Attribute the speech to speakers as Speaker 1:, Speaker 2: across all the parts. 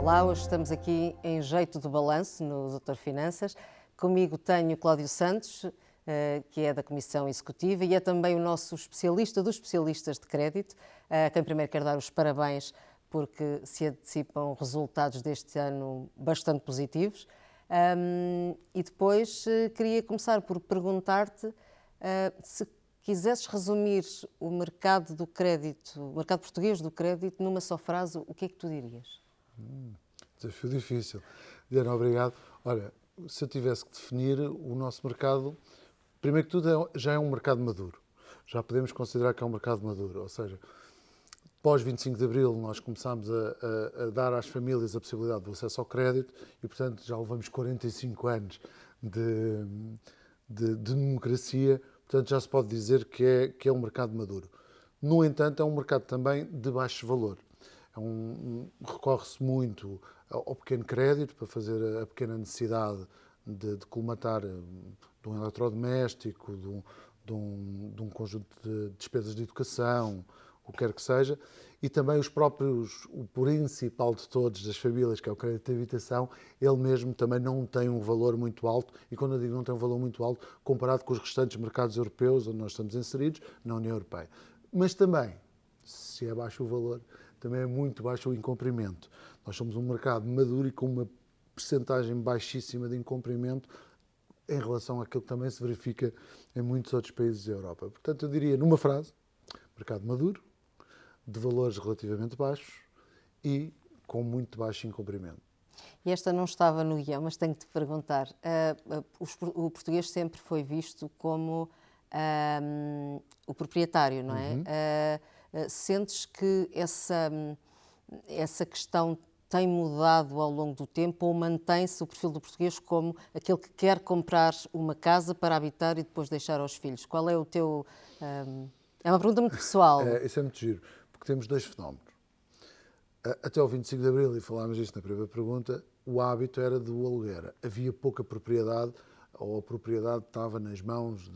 Speaker 1: Olá, hoje estamos aqui em jeito de balanço no Doutor Finanças. Comigo tenho Cláudio Santos, que é da Comissão Executiva e é também o nosso especialista dos especialistas de crédito, a quem primeiro quero dar os parabéns porque se antecipam resultados deste ano bastante positivos. E depois queria começar por perguntar-te se quisesses resumir o mercado do crédito, o mercado português do crédito, numa só frase, o que é que tu dirias?
Speaker 2: Desafio difícil. Diana, obrigado. Olha, se eu tivesse que definir o nosso mercado, primeiro que tudo já é um mercado maduro. Já podemos considerar que é um mercado maduro. Ou seja, pós 25 de Abril nós começámos a dar às famílias a possibilidade do acesso ao crédito e, portanto, já levamos 45 anos de democracia. Portanto, já se pode dizer que é um mercado maduro. No entanto, é um mercado também de baixo valor. Recorre-se muito ao pequeno crédito para fazer a pequena necessidade de colmatar de um eletrodoméstico, de um conjunto de despesas de educação, o que quer que seja, e também o principal de todos das famílias, que é o crédito de habitação, ele mesmo também não tem um valor muito alto, e quando eu digo não tem um valor muito alto, comparado com os restantes mercados europeus onde nós estamos inseridos, na União Europeia. Mas também, se é baixo o valor, também é muito baixo o incumprimento. Nós somos um mercado maduro e com uma percentagem baixíssima de incumprimento em relação àquilo que também se verifica em muitos outros países da Europa. Portanto, eu diria, numa frase, mercado maduro, de valores relativamente baixos e com muito baixo incumprimento.
Speaker 1: E esta não estava no guião, mas tenho que te perguntar. O português sempre foi visto como o proprietário, não é? Sentes que essa questão tem mudado ao longo do tempo ou mantém-se o perfil do português como aquele que quer comprar uma casa para habitar e depois deixar aos filhos? Qual é o teu... É uma pergunta muito pessoal.
Speaker 2: Isso é muito giro, porque temos dois fenómenos. Até ao 25 de Abril, e falámos isto na primeira pergunta, o hábito era do aluguer. Havia pouca propriedade, ou a propriedade estava nas mãos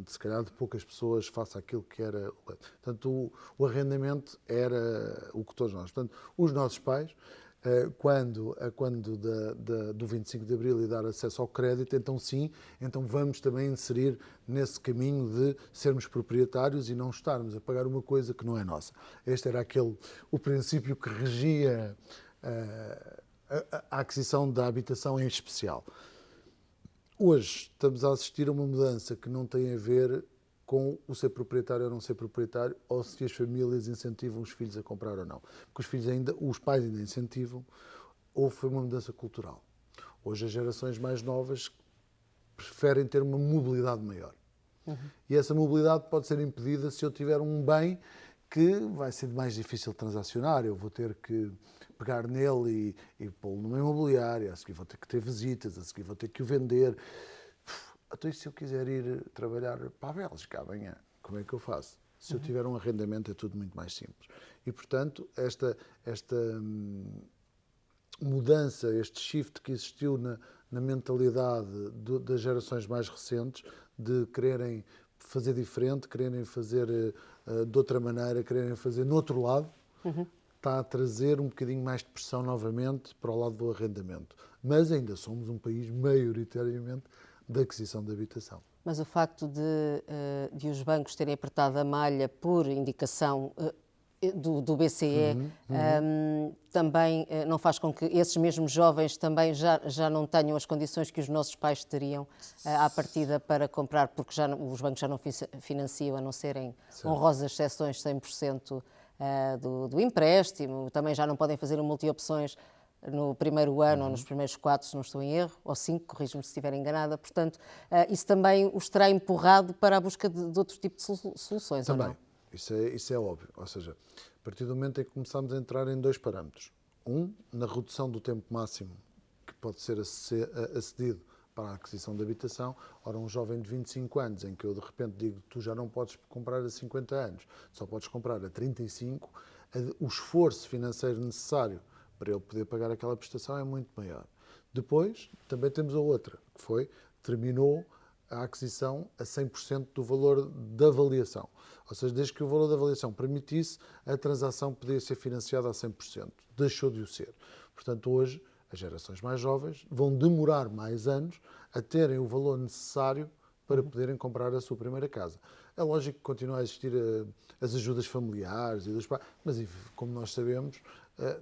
Speaker 2: se calhar, de poucas pessoas face àquilo que era. Portanto, o arrendamento era o que todos nós. Portanto, os nossos pais, quando do 25 de Abril e dar acesso ao crédito, então sim, então vamos também inserir nesse caminho de sermos proprietários e não estarmos a pagar uma coisa que não é nossa. Este era o princípio que regia a aquisição da habitação em especial. Hoje estamos a assistir a uma mudança que não tem a ver com o ser proprietário ou não ser proprietário, ou se as famílias incentivam os filhos a comprar ou não. Porque os pais ainda incentivam, ou foi uma mudança cultural. Hoje as gerações mais novas preferem ter uma mobilidade maior. E essa mobilidade pode ser impedida se eu tiver um bem que vai ser mais difícil de transacionar. Eu vou ter que pegar nele e pô-lo numa imobiliária, a seguir vou ter que ter visitas, a seguir vou ter que o vender. Então, se eu quiser ir trabalhar para a Bélgica amanhã, como é que eu faço? Se eu tiver um arrendamento é tudo muito mais simples. E, portanto, esta mudança, este shift que existiu na mentalidade das gerações mais recentes de quererem fazer diferente, quererem fazer de outra maneira, quererem fazer no outro lado, está a trazer um bocadinho mais de pressão novamente para o lado do arrendamento. Mas ainda somos um país maioritariamente da aquisição de habitação.
Speaker 1: Mas o facto de os bancos terem apertado a malha por indicação do BCE também não faz com que esses mesmos jovens também já não tenham as condições que os nossos pais teriam à partida para comprar, porque os bancos já não financiam, a não serem honrosas exceções 100% do empréstimo, também já não podem fazer multi-opções no primeiro ano ou nos primeiros 4, se não estou em erro, ou 5, corrijo-me se estiver enganada. Portanto, isso também os terá empurrado para a busca de outro tipo de soluções,
Speaker 2: também,
Speaker 1: ou não?
Speaker 2: Isso é óbvio. Ou seja, a partir do momento em que começamos a entrar em dois parâmetros. Na redução do tempo máximo que pode ser acedido para a aquisição de habitação. Ora, um jovem de 25 anos, em que eu de repente digo tu já não podes comprar a 50 anos, só podes comprar a 35, o esforço financeiro necessário para ele poder pagar aquela prestação é muito maior. Depois, também temos a outra, que terminou a aquisição a 100% do valor da avaliação. Ou seja, desde que o valor da avaliação permitisse, a transação podia ser financiada a 100%. Deixou de o ser. Portanto, hoje, as gerações mais jovens vão demorar mais anos a terem o valor necessário para poderem comprar a sua primeira casa. É lógico que continua a existir as ajudas familiares e dos pais, mas como nós sabemos,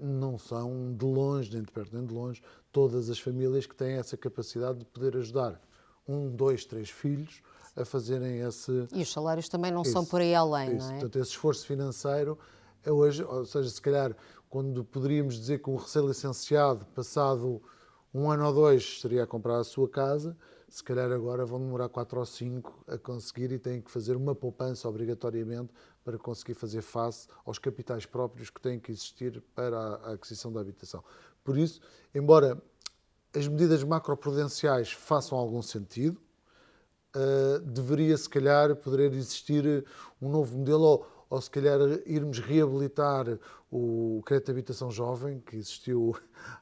Speaker 2: não são de longe, nem de perto nem de longe, todas as famílias que têm essa capacidade de poder ajudar 1, 2, 3 filhos a fazerem esse...
Speaker 1: E os salários também não são por aí além, não é?
Speaker 2: Portanto, esse esforço financeiro é hoje, ou seja, se calhar, quando poderíamos dizer que um recém-licenciado, passado 1 ano ou 2, estaria a comprar a sua casa, se calhar agora vão demorar 4 ou 5 a conseguir e têm que fazer uma poupança obrigatoriamente para conseguir fazer face aos capitais próprios que têm que existir para a aquisição da habitação. Por isso, embora as medidas macroprudenciais façam algum sentido, deveria se calhar poder existir um novo modelo ou se calhar irmos reabilitar o crédito de habitação jovem que existiu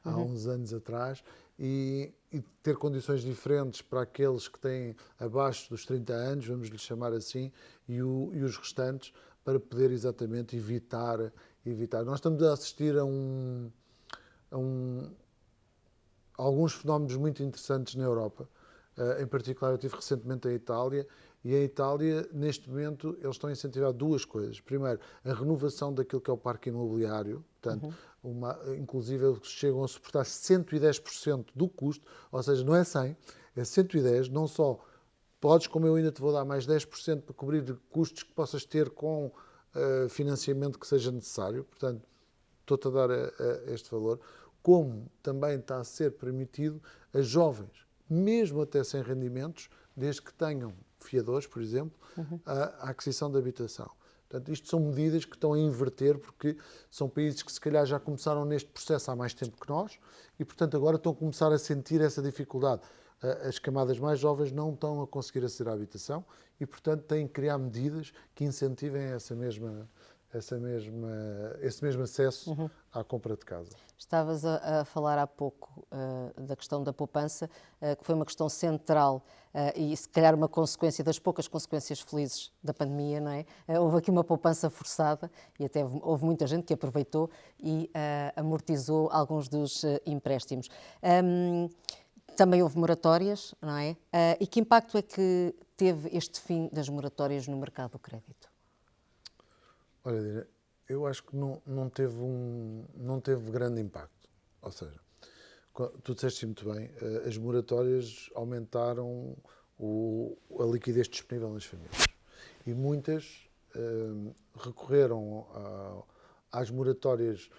Speaker 2: há uns anos atrás e ter condições diferentes para aqueles que têm abaixo dos 30 anos, vamos lhe chamar assim, e os restantes, para poder exatamente evitar. Nós estamos a assistir a alguns fenómenos muito interessantes na Europa. Em particular, eu estive recentemente em Itália, e a Itália, neste momento, eles estão a incentivar 2 coisas. Primeiro, a renovação daquilo que é o parque imobiliário, portanto, inclusive eles chegam a suportar 110% do custo, ou seja, não é 100, é 110, não só podes, como eu ainda te vou dar mais 10% para cobrir custos que possas ter com financiamento que seja necessário, portanto, estou-te a dar este valor, como também está a ser permitido a jovens, mesmo até sem rendimentos, desde que tenham fiadores, por exemplo, a aquisição de habitação. Portanto, isto são medidas que estão a inverter, porque são países que se calhar já começaram neste processo há mais tempo que nós e, portanto, agora estão a começar a sentir essa dificuldade. As camadas mais jovens não estão a conseguir aceder à habitação e, portanto, têm que criar medidas que incentivem esse mesmo acesso à compra de casa.
Speaker 1: Estavas a falar há pouco da questão da poupança, que foi uma questão central e se calhar uma consequência das poucas consequências felizes da pandemia, não é? Houve aqui uma poupança forçada e até houve muita gente que aproveitou e amortizou alguns dos empréstimos. Também houve moratórias, não é? E que impacto é que teve este fim das moratórias no mercado do crédito?
Speaker 2: Olha, Dina, eu acho que não teve grande impacto. Ou seja, tu disseste muito bem, as moratórias aumentaram a liquidez disponível nas famílias. E muitas recorreram às moratórias,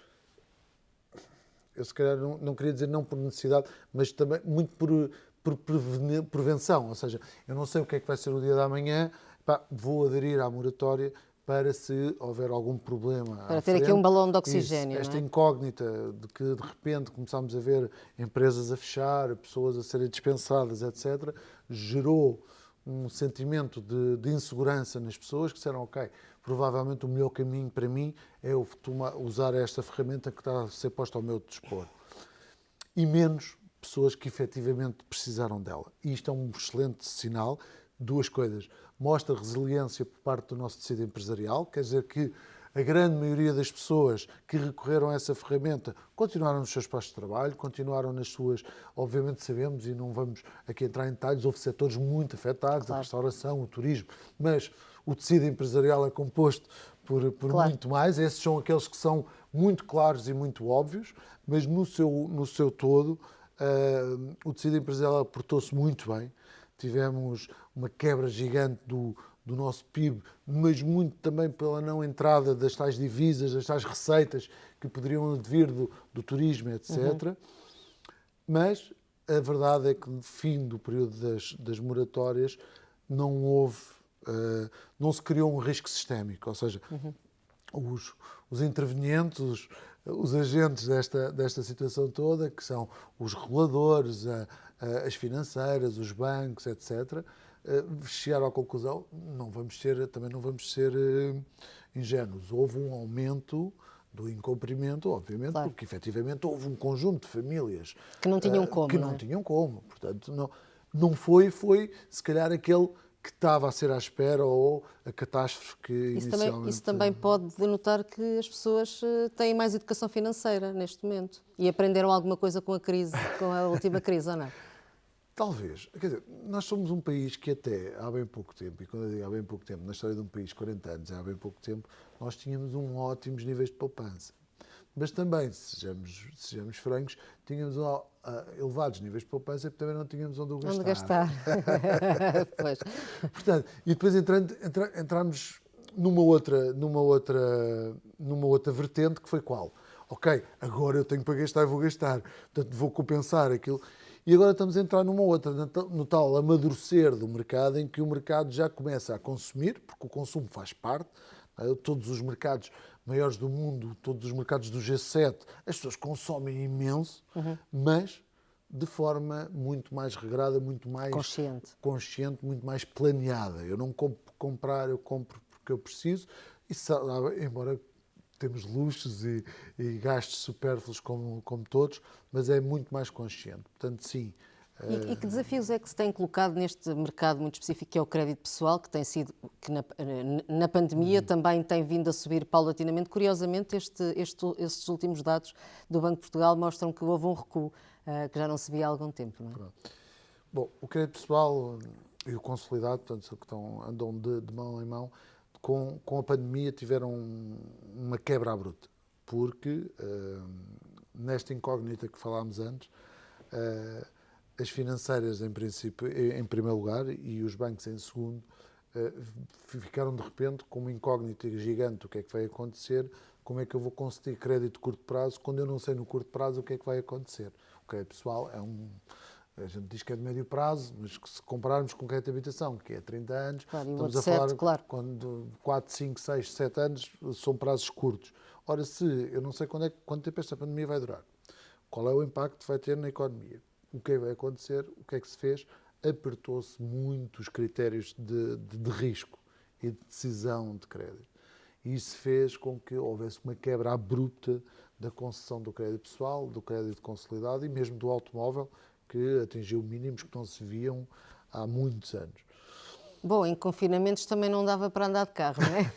Speaker 2: eu se calhar não queria dizer não por necessidade, mas também muito por prevenção. Ou seja, eu não sei o que é que vai ser o dia da manhã, vou aderir à moratória para se houver algum problema.
Speaker 1: Para ter aqui um balão de oxigênio.
Speaker 2: Esta
Speaker 1: não é?
Speaker 2: incógnita de que de repente começámos a ver empresas a fechar, pessoas a serem dispensadas, etc., gerou um sentimento de insegurança nas pessoas que disseram, ok, provavelmente o melhor caminho para mim é eu usar esta ferramenta que está a ser posta ao meu dispor. E menos pessoas que efetivamente precisaram dela. E isto é um excelente sinal. 2 coisas. Mostra resiliência por parte do nosso tecido empresarial, quer dizer que a grande maioria das pessoas que recorreram a essa ferramenta continuaram nos seus postos de trabalho, continuaram nas suas, obviamente sabemos, e não vamos aqui entrar em detalhes, houve setores muito afetados, claro. A restauração, o turismo, mas o tecido empresarial é composto por claro. Muito mais, esses são aqueles que são muito claros e muito óbvios, mas no seu todo o tecido empresarial portou-se muito bem. Tivemos uma quebra gigante do nosso PIB, mas muito também pela não entrada das tais divisas, das tais receitas que poderiam advir do turismo, etc. Mas a verdade é que no fim do período das moratórias não se criou um risco sistémico, ou seja, os intervenientes, os agentes desta situação toda, que são os reguladores, as financeiras, os bancos, etc., chegaram à conclusão, também não vamos ser ingênuos. Houve um aumento do incumprimento, obviamente, claro. Porque efetivamente houve um conjunto de famílias
Speaker 1: que não tinham como.
Speaker 2: Que não tinham como. Portanto, não foi se calhar aquele que estava a ser à espera ou a catástrofe que inicialmente...
Speaker 1: Isso também pode denotar que as pessoas têm mais educação financeira neste momento e aprenderam alguma coisa com a crise, com a última crise, ou não?
Speaker 2: Talvez. Quer dizer, nós somos um país que até há bem pouco tempo, e quando eu digo há bem pouco tempo, na história de um país, 40 anos, há bem pouco tempo, nós tínhamos ótimos níveis de poupança. Mas também, sejamos francos, tínhamos elevados níveis de poupança e também não tínhamos onde o gastar.
Speaker 1: Onde gastar. Pois.
Speaker 2: Portanto, e depois entramos numa outra vertente, que foi qual? Ok, agora eu tenho para gastar e vou gastar. Portanto, vou compensar aquilo. E agora estamos a entrar numa outra, no tal amadurecer do mercado, em que o mercado já começa a consumir, porque o consumo faz parte. Todos os mercados maiores do mundo, todos os mercados do G7, as pessoas consomem imenso, mas de forma muito mais regrada, muito mais consciente, muito mais planeada. Eu não compro comprar, eu compro porque eu preciso, e embora temos luxos e gastos supérfluos como todos, mas é muito mais consciente. Portanto, sim.
Speaker 1: E que desafios é que se tem colocado neste mercado muito específico, que é o crédito pessoal, que tem sido, que na pandemia também tem vindo a subir paulatinamente? Curiosamente, estes últimos dados do Banco de Portugal mostram que houve um recuo, que já não se via há algum tempo, não é?
Speaker 2: Pronto. Bom, o crédito pessoal e o consolidado, portanto, que andam de mão em mão, com a pandemia tiveram uma quebra abrupta, porque nesta incógnita que falámos antes, as financeiras, em princípio, em primeiro lugar, e os bancos em segundo, ficaram de repente com uma incógnita gigante: o que é que vai acontecer, como é que eu vou conceder crédito de curto prazo, quando eu não sei no curto prazo o que é que vai acontecer. O crédito pessoal a gente diz que é de médio prazo, mas que se compararmos com o crédito de habitação, que é 30 anos,
Speaker 1: Claro,
Speaker 2: estamos a falar quando 4, 5, 6, 7 anos são prazos curtos. Ora, se eu não sei quanto tempo esta pandemia vai durar, qual é o impacto que vai ter na economia, o que é que vai acontecer, o que é que se fez, apertou-se muito os critérios de risco e de decisão de crédito. E isso fez com que houvesse uma quebra abrupta da concessão do crédito pessoal, do crédito consolidado e mesmo do automóvel, que atingiu mínimos que não se viam há muitos anos.
Speaker 1: Bom, em confinamentos também não dava para andar de carro, não é?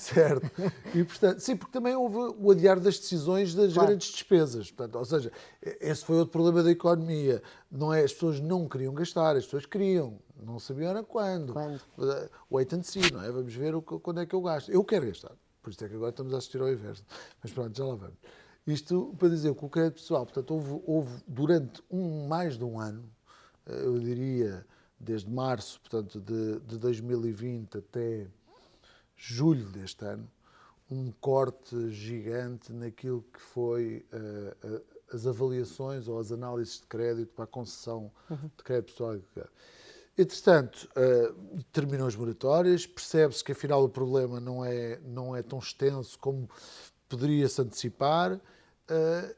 Speaker 2: Certo. E, portanto, sim, porque também houve o adiar das decisões das grandes despesas. Portanto, ou seja, esse foi outro problema da economia. Não é, as pessoas não queriam gastar, as pessoas queriam. Não sabiam era quando. Wait and see, não é? Vamos ver quando é que eu gasto. Eu quero gastar. Por isso é que agora estamos a assistir ao inverso. Mas pronto, já lá vamos. Isto para dizer que o crédito pessoal, portanto, houve durante mais de um ano, eu diria desde março, portanto, de 2020 até julho deste ano, um corte gigante naquilo que foi as avaliações ou as análises de crédito para a concessão de crédito pessoal. Entretanto, terminam as moratórias, percebe-se que afinal o problema não é tão extenso como poderia-se antecipar,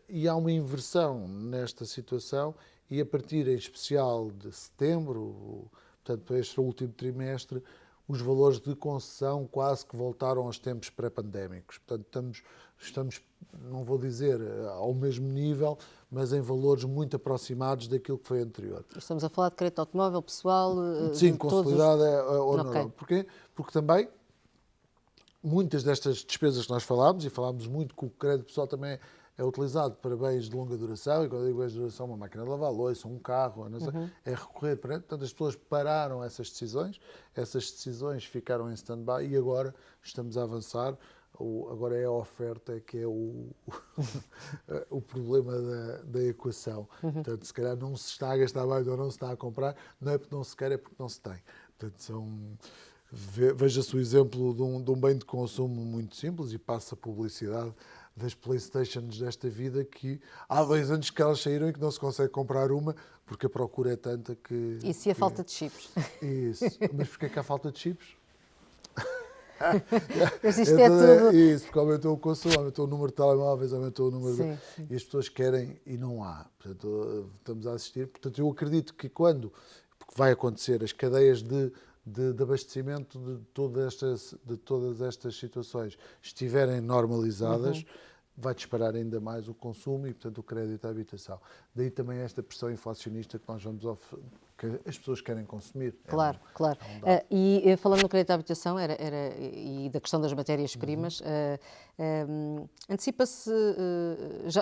Speaker 2: e há uma inversão nesta situação, e a partir em especial de setembro, portanto para este último trimestre, os valores de concessão quase que voltaram aos tempos pré-pandémicos. Portanto, estamos, não vou dizer ao mesmo nível, mas em valores muito aproximados daquilo que foi anterior.
Speaker 1: Estamos a falar de crédito automóvel, pessoal...
Speaker 2: Sim, consolidado ou não.
Speaker 1: Okay.
Speaker 2: Porquê? Porque também muitas destas despesas que nós falámos, e falámos muito que o crédito pessoal também é utilizado para bens de longa duração, e quando eu digo bens de duração, uma máquina de lavar louça, um carro, não sei, é recorrer para... Portanto, as pessoas pararam essas decisões ficaram em stand-by e agora estamos a avançar. Agora é a oferta que é o problema da equação. Portanto, se calhar não se está a gastar mais ou não se está a comprar, não é porque não se quer, é porque não se tem. Portanto, veja-se o exemplo de um bem de consumo muito simples, e passa a publicidade das PlayStations desta vida, que há 2 anos que elas saíram e que não se consegue comprar uma porque a procura é tanta que...
Speaker 1: Isso e a falta de chips.
Speaker 2: Isso. Mas porquê é que há falta de chips?
Speaker 1: Mas isto é tudo...
Speaker 2: Isso, porque aumentou o consumo, aumentou o número de telemóveis, aumentou o número
Speaker 1: sim.
Speaker 2: E as pessoas querem e não há. Portanto, estamos a assistir. Portanto, eu acredito que porque vai acontecer, as cadeias de abastecimento de todas estas situações estiverem normalizadas, vai disparar ainda mais o consumo e, portanto, o crédito à habitação. Daí também esta pressão inflacionista que nós vamos que as pessoas querem consumir.
Speaker 1: Claro, claro. E falando no crédito à habitação e da questão das matérias-primas, antecipa-se,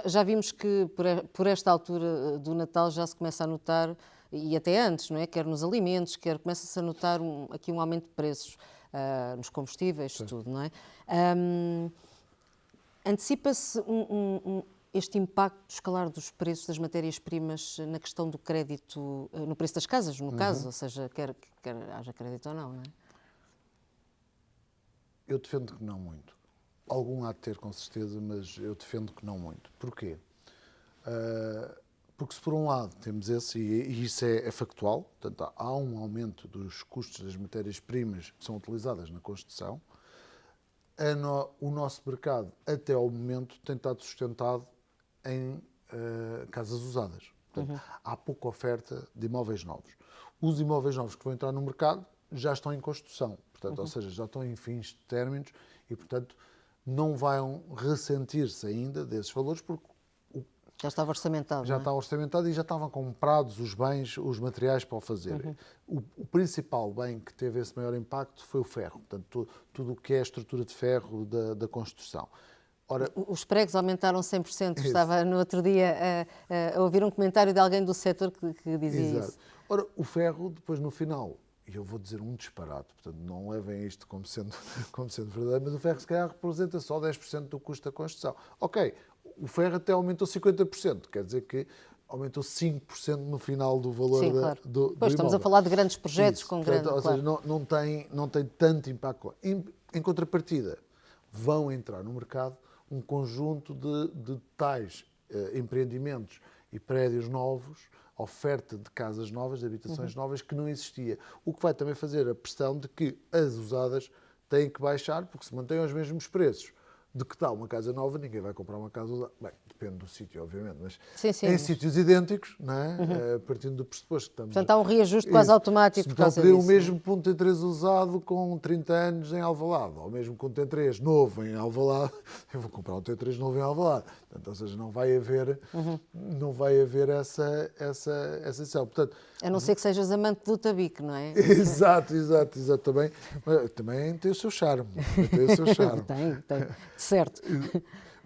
Speaker 1: já vimos que por esta altura do Natal já se começa a notar, e até antes, não é? Quer nos alimentos, quer começa-se a notar aqui um aumento de preços nos combustíveis, tudo, não é? Antecipa-se este impacto do escalar dos preços das matérias-primas na questão do crédito, no preço das casas, no caso, ou seja, quer haja crédito ou não, não é?
Speaker 2: Eu defendo que não muito. Algum há de ter, com certeza, mas eu defendo que não muito. Porquê? Porque se por um lado temos esse, e isso é factual, portanto, há um aumento dos custos das matérias-primas que são utilizadas na construção, o nosso mercado, até ao momento, tem estado sustentado em casas usadas. Portanto, há pouca oferta de imóveis novos. Os imóveis novos que vão entrar no mercado já estão em construção, portanto, ou seja, já estão em fins de términos e, portanto, não vão ressentir-se ainda desses valores porque
Speaker 1: já estava orçamentado.
Speaker 2: Já está orçamentado e já estavam comprados os bens, os materiais para o fazer. O principal bem que teve esse maior impacto foi o ferro, portanto, tudo o que é a estrutura de ferro da construção.
Speaker 1: Ora, os pregos aumentaram 100%. Isso. Estava no outro dia a ouvir um comentário de alguém do setor que dizia isso.
Speaker 2: Ora, o ferro, depois no final, e eu vou dizer um disparate, portanto não levem isto como sendo verdadeiro, mas o ferro se calhar representa só 10% do custo da construção. Ok, o ferro até aumentou 50%, quer dizer que aumentou 5% no final do valor.
Speaker 1: Sim, claro.
Speaker 2: do imóvel.
Speaker 1: Pois estamos a falar de grandes projetos
Speaker 2: Isso,
Speaker 1: com
Speaker 2: portanto,
Speaker 1: grande...
Speaker 2: Ou seja, não tem tanto impacto. Em contrapartida, vão entrar no mercado um conjunto de tais empreendimentos e prédios novos, oferta de casas novas, de habitações novas, que não existia. O que vai também fazer a pressão de que as usadas têm que baixar, porque se mantêm aos mesmos preços de que está uma casa nova, ninguém vai comprar uma casa usada. Bem, depende do sítio, obviamente, mas em sítios idênticos, não é? Partindo do pressuposto que estamos...
Speaker 1: Portanto, há um reajuste quase automático por causa disso.
Speaker 2: Se me estão a pedir o mesmo ponto T3 usado com 30 anos em Alvalade, ou mesmo com T3 novo em Alvalade, eu vou comprar um T3 novo em Alvalade. Portanto, ou seja, não vai haver essa decisão. Portanto,
Speaker 1: a não ser que sejas amante do tabique, não é?
Speaker 2: Exato. Também tem o seu charme.
Speaker 1: Tem. Certo.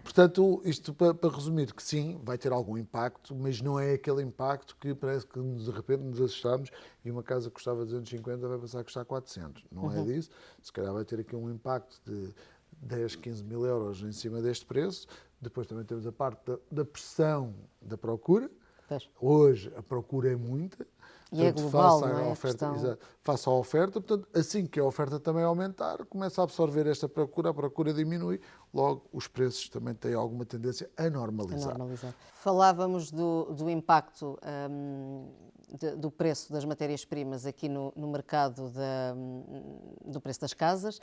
Speaker 2: Portanto, isto para resumir, que sim, vai ter algum impacto, mas não é aquele impacto que parece que de repente nos assustamos e uma casa que custava 250 vai passar a custar 400. Não é disso. Se calhar vai ter aqui um impacto de 10, 15 mil euros em cima deste preço. Depois também temos a parte da pressão da procura. Hoje a procura é muita.
Speaker 1: E é global,
Speaker 2: face
Speaker 1: não é?
Speaker 2: À oferta, face à oferta, portanto, assim que a oferta também aumentar, começa a absorver esta procura, a procura diminui, logo os preços também têm alguma tendência a normalizar.
Speaker 1: Falávamos do impacto do preço das matérias-primas aqui no mercado do preço das casas.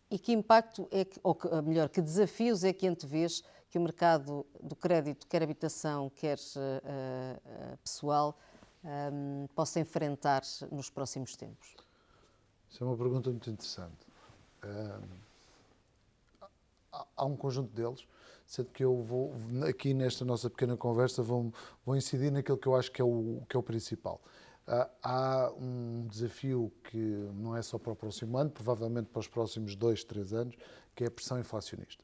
Speaker 1: E que impacto ou melhor, que desafios é que antevês que o mercado do crédito, quer habitação, quer pessoal, possa enfrentar nos próximos tempos?
Speaker 2: Isso é uma pergunta muito interessante. Há um conjunto deles, sendo que eu vou, aqui nesta nossa pequena conversa, vou incidir naquilo que eu acho que é o principal. Há um desafio que não é só para o próximo ano, provavelmente para os próximos 2, 3 anos, que é a pressão inflacionista.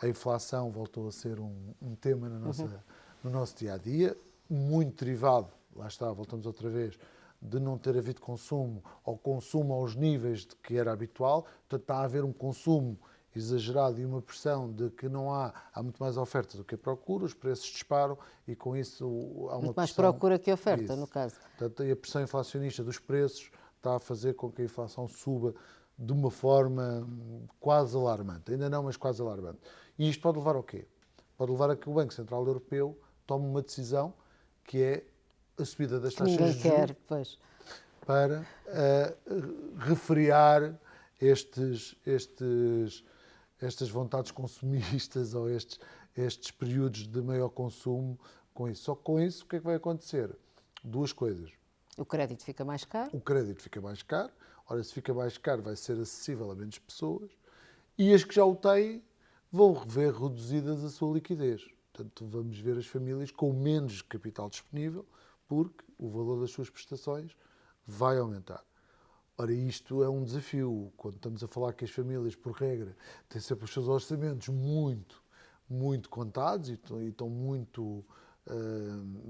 Speaker 2: A inflação voltou a ser um tema no nosso dia-a-dia, muito derivado, lá está, voltamos outra vez, de não ter havido consumo, ou consumo aos níveis de que era habitual. Portanto, está a haver um consumo exagerado e uma pressão de que há muito mais oferta do que a procura, os preços disparam e com isso há uma
Speaker 1: muito mais
Speaker 2: pressão,
Speaker 1: procura que oferta, no caso.
Speaker 2: Portanto, a pressão inflacionista dos preços está a fazer com que a inflação suba de uma forma quase alarmante. Ainda não, mas quase alarmante. E isto pode levar ao quê? Pode levar a que o Banco Central Europeu tome uma decisão que é a subida das taxas de juros para refriar estas vontades consumistas ou estes períodos de maior consumo com isso. Só que com isso, o que é que vai acontecer? Duas coisas.
Speaker 1: O crédito fica mais caro.
Speaker 2: O crédito fica mais caro. Ora, se fica mais caro, vai ser acessível a menos pessoas. E as que já o têm vão ver reduzidas a sua liquidez. Portanto, vamos ver as famílias com menos capital disponível, porque o valor das suas prestações vai aumentar. Ora, isto é um desafio, quando estamos a falar que as famílias, por regra, têm sempre os seus orçamentos muito contados e estão muito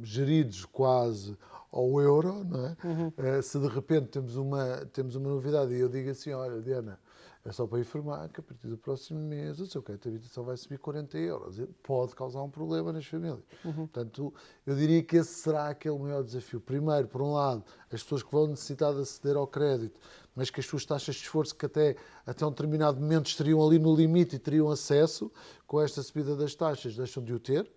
Speaker 2: geridos quase ao euro, não é? Se de repente temos uma novidade e eu digo assim, olha, Diana, é só para informar que a partir do próximo mês o seu crédito de habitação vai subir 40 euros. Pode causar um problema nas famílias. Portanto, eu diria que esse será aquele maior desafio. Primeiro, por um lado, as pessoas que vão necessitar de aceder ao crédito, mas que as suas taxas de esforço, que até um determinado momento estariam ali no limite e teriam acesso, com esta subida das taxas, deixam de o ter.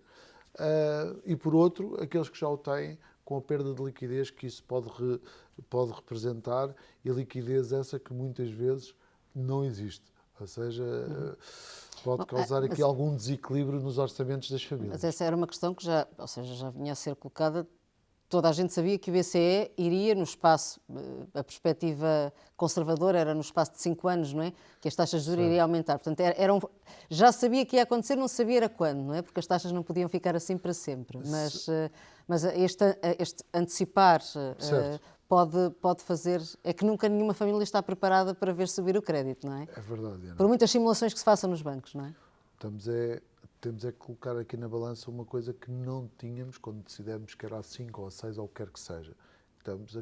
Speaker 2: E, por outro, aqueles que já o têm, com a perda de liquidez que isso pode representar, e a liquidez essa que muitas vezes não existe. Ou seja, pode causar aqui algum desequilíbrio nos orçamentos das famílias.
Speaker 1: Mas essa era uma questão que já vinha a ser colocada. Toda a gente sabia que o BCE iria no espaço, a perspectiva conservadora era no espaço de 5 anos, não é? Que as taxas de juros iriam aumentar. Portanto, já sabia que ia acontecer, não sabia era quando, não é? Porque as taxas não podiam ficar assim para sempre. Mas este antecipar pode fazer... É que nunca nenhuma família está preparada para ver subir o crédito, não é?
Speaker 2: É verdade, Diana.
Speaker 1: Por muitas simulações que se façam nos bancos, não é?
Speaker 2: Temos que colocar aqui na balança uma coisa que não tínhamos quando decidimos que era a 5 ou a 6 ou o que quer que seja. Estamos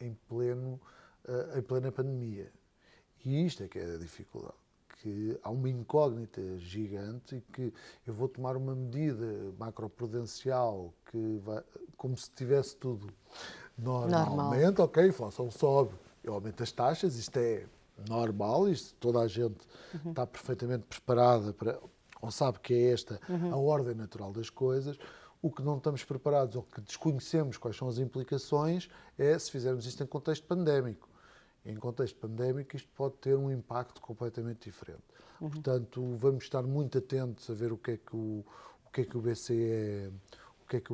Speaker 2: em plena pandemia. E isto é que é a dificuldade. Que há uma incógnita gigante e que eu vou tomar uma medida macroprudencial que vai, como se tivesse tudo normalmente, ok, a inflação sobe, eu aumento as taxas, isto é normal, isto toda a gente está perfeitamente preparada para... ou sabe que é esta a ordem natural das coisas. O que não estamos preparados ou que desconhecemos quais são as implicações é se fizermos isto em contexto pandémico. Em contexto pandémico isto pode ter um impacto completamente diferente. Portanto, vamos estar muito atentos a ver o que é que o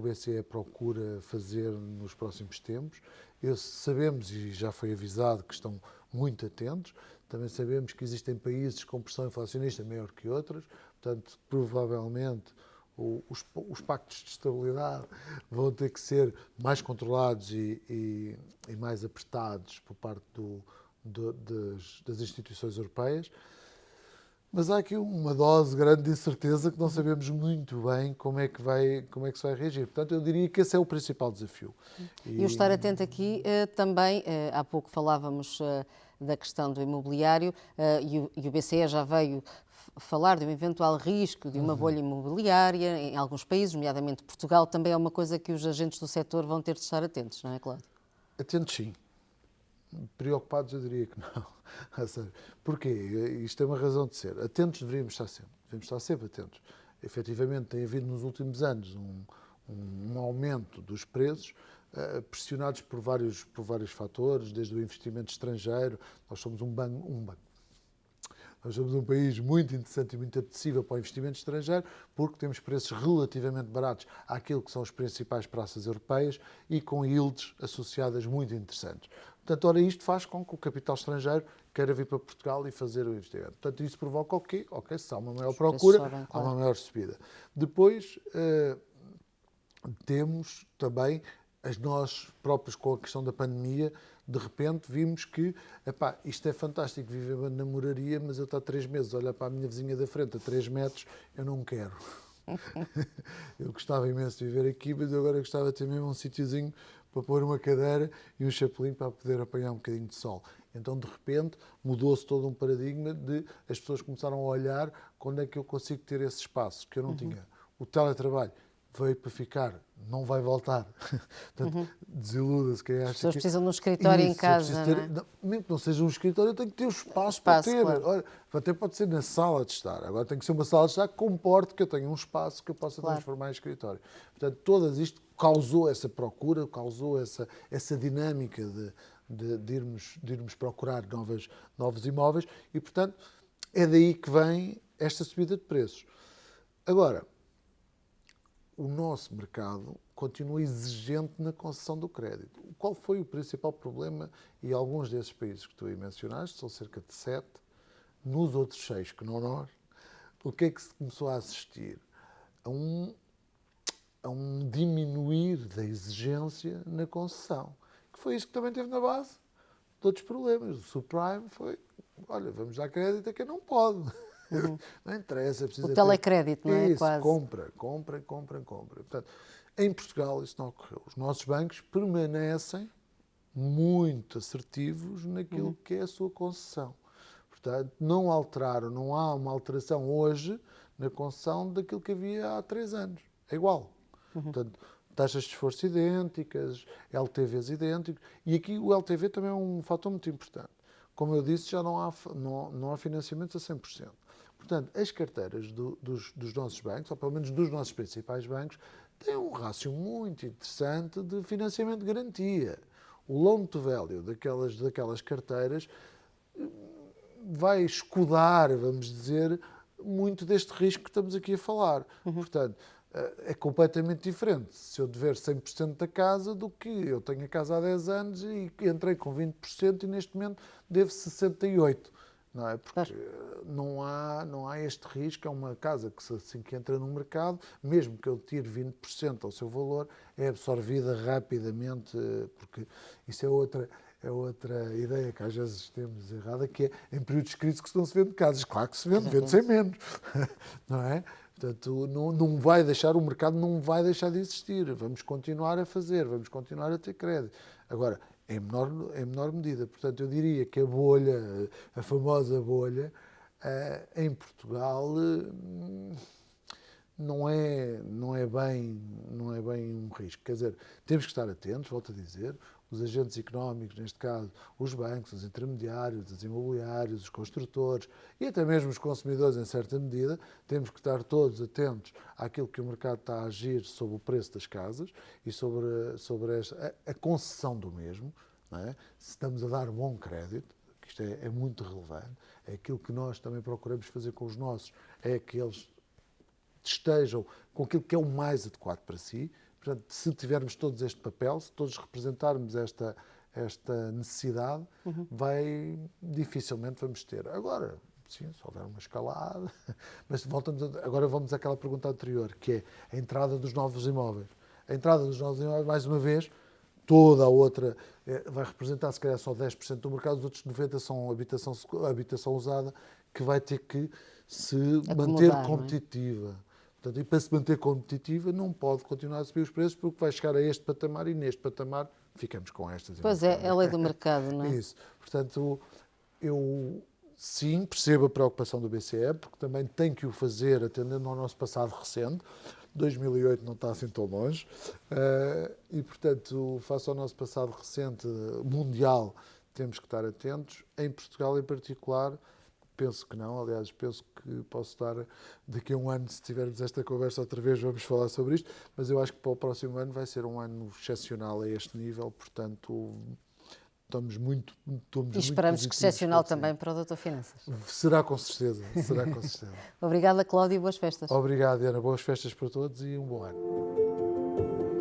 Speaker 2: BCE procura fazer nos próximos tempos. Sabemos, e já foi avisado, que estão muito atentos. Também sabemos que existem países com pressão inflacionista maior que outros. Portanto, provavelmente, os pactos de estabilidade vão ter que mais controlados e mais apertados por parte das instituições europeias. Mas há aqui uma dose grande de incerteza que não sabemos muito bem como é que se vai reagir. Portanto, eu diria que esse é o principal desafio.
Speaker 1: E o estar atento aqui também, há pouco falávamos da questão do imobiliário e o BCE já veio falar de um eventual risco de uma bolha imobiliária em alguns países, nomeadamente Portugal, também é uma coisa que os agentes do setor vão ter de estar atentos, não é, Cláudio?
Speaker 2: Atentos, sim. Preocupados, eu diria que não. Porquê? Isto é uma razão de ser. Atentos deveríamos estar sempre. Devemos estar sempre atentos. Efetivamente, tem havido nos últimos anos um aumento dos preços, pressionados por vários fatores, desde o investimento estrangeiro. Nós somos um banco. Nós somos um país muito interessante e muito apetecível para o investimento estrangeiro, porque temos preços relativamente baratos àquilo que são as principais praças europeias e com yields associadas muito interessantes. Portanto, ora, isto faz com que o capital estrangeiro queira vir para Portugal e fazer o investimento. Portanto, isso provoca o quê? Ok, se há uma maior procura, há uma maior subida. Depois, temos também nós próprios, com a questão da pandemia, de repente vimos que, isto é fantástico, viver na moraria, mas eu estou há 3 meses, olhar para a minha vizinha da frente a 3 metros, eu não quero. Eu gostava imenso de viver aqui, mas eu agora gostava de ter mesmo um sítiozinho para pôr uma cadeira e um chapelinho para poder apanhar um bocadinho de sol. Então, de repente, mudou-se todo um paradigma de as pessoas começaram a olhar quando é que eu consigo ter esse espaço, que eu não tinha. O teletrabalho veio para ficar, não vai voltar. Portanto, desiluda-se quem acha que...
Speaker 1: As pessoas precisam de um escritório em casa,
Speaker 2: mesmo que não seja um escritório, eu tenho que ter o espaço para ter. Claro. Olha, até pode ser na sala de estar. Agora tem que ser uma sala de estar que comporte que eu tenha um espaço que eu possa transformar em escritório. Portanto, todas isto causou essa procura, causou essa dinâmica de irmos procurar novos imóveis e, portanto, é daí que vem esta subida de preços. Agora, o nosso mercado continua exigente na concessão do crédito. Qual foi o principal problema? E alguns desses países que tu aí mencionaste, são cerca de 7, nos outros 6, que não nós, o que é que se começou a assistir? A a um diminuir da exigência na concessão, que foi isso que também teve na base de outros problemas. O subprime foi, olha, vamos dar crédito a quem não pode. Não interessa, precisa
Speaker 1: O telecrédito, não é?
Speaker 2: Isso,
Speaker 1: Quase.
Speaker 2: compra. Portanto, em Portugal isso não ocorreu. Os nossos bancos permanecem muito assertivos naquilo que é a sua concessão. Portanto, não alteraram, não há uma alteração hoje na concessão daquilo que havia há 3 anos. É igual. Portanto, taxas de esforço idênticas, LTVs idênticos. E aqui o LTV também é um fator muito importante. Como eu disse, já não há financiamentos a 100%. Portanto, as carteiras dos nossos bancos, ou pelo menos dos nossos principais bancos, têm um rácio muito interessante de financiamento de garantia. O loan to value daquelas carteiras vai escudar, vamos dizer, muito deste risco que estamos aqui a falar. Portanto, é completamente diferente se eu dever 100% da casa do que eu tenho a casa há 10 anos e entrei com 20% e neste momento devo 68%. Não é? Porque não há este risco. É uma casa que, assim que entra no mercado, mesmo que eu tire 20% ao seu valor, é absorvida rapidamente, porque isso é outra ideia que às vezes temos errada, que é em períodos de crise que não se vende casas. Claro que se vende-se menos, não é? Portanto, não vai deixar, o mercado não vai deixar de existir. Vamos continuar a fazer, vamos continuar a ter crédito. Agora, em menor medida. Portanto, eu diria que a bolha, a famosa bolha, em Portugal não é bem um risco. Quer dizer, temos que estar atentos, volto a dizer, os agentes económicos, neste caso, os bancos, os intermediários, os imobiliários, os construtores e até mesmo os consumidores, em certa medida, temos que estar todos atentos àquilo que o mercado está a agir sobre o preço das casas e sobre a concessão do mesmo, não é? Se estamos a dar bom crédito, que isto é muito relevante, é aquilo que nós também procuramos fazer com os nossos, é que eles estejam com aquilo que é o mais adequado para si. Portanto, se tivermos todos este papel, se todos representarmos esta necessidade, dificilmente vamos ter. Agora, sim, se houver uma escalada, mas agora vamos àquela pergunta anterior, que é a entrada dos novos imóveis. A entrada dos novos imóveis, mais uma vez, toda a outra vai representar se calhar só 10% do mercado, os outros 90% são habitação usada, que vai ter que se manter competitiva. Portanto, e para se manter competitiva não pode continuar a subir os preços porque vai chegar a este patamar e neste patamar ficamos com estas.
Speaker 1: Pois é a lei do mercado, não é?
Speaker 2: Isso. Portanto, eu sim percebo a preocupação do BCE, porque também tem que o fazer atendendo ao nosso passado recente. 2008 não está assim tão longe. E, portanto, face ao nosso passado recente mundial, temos que estar atentos. Em Portugal, em particular, penso que não. Aliás, penso que posso estar daqui a um ano, se tivermos esta conversa outra vez, vamos falar sobre isto, mas eu acho que para o próximo ano vai ser um ano excepcional a este nível, portanto, estamos muito
Speaker 1: e esperamos que excepcional também para o Dr. Finanças.
Speaker 2: Será com certeza, será com certeza.
Speaker 1: Obrigada, Cláudio, e boas festas.
Speaker 2: Obrigado, Ana. Boas festas para todos e um bom ano.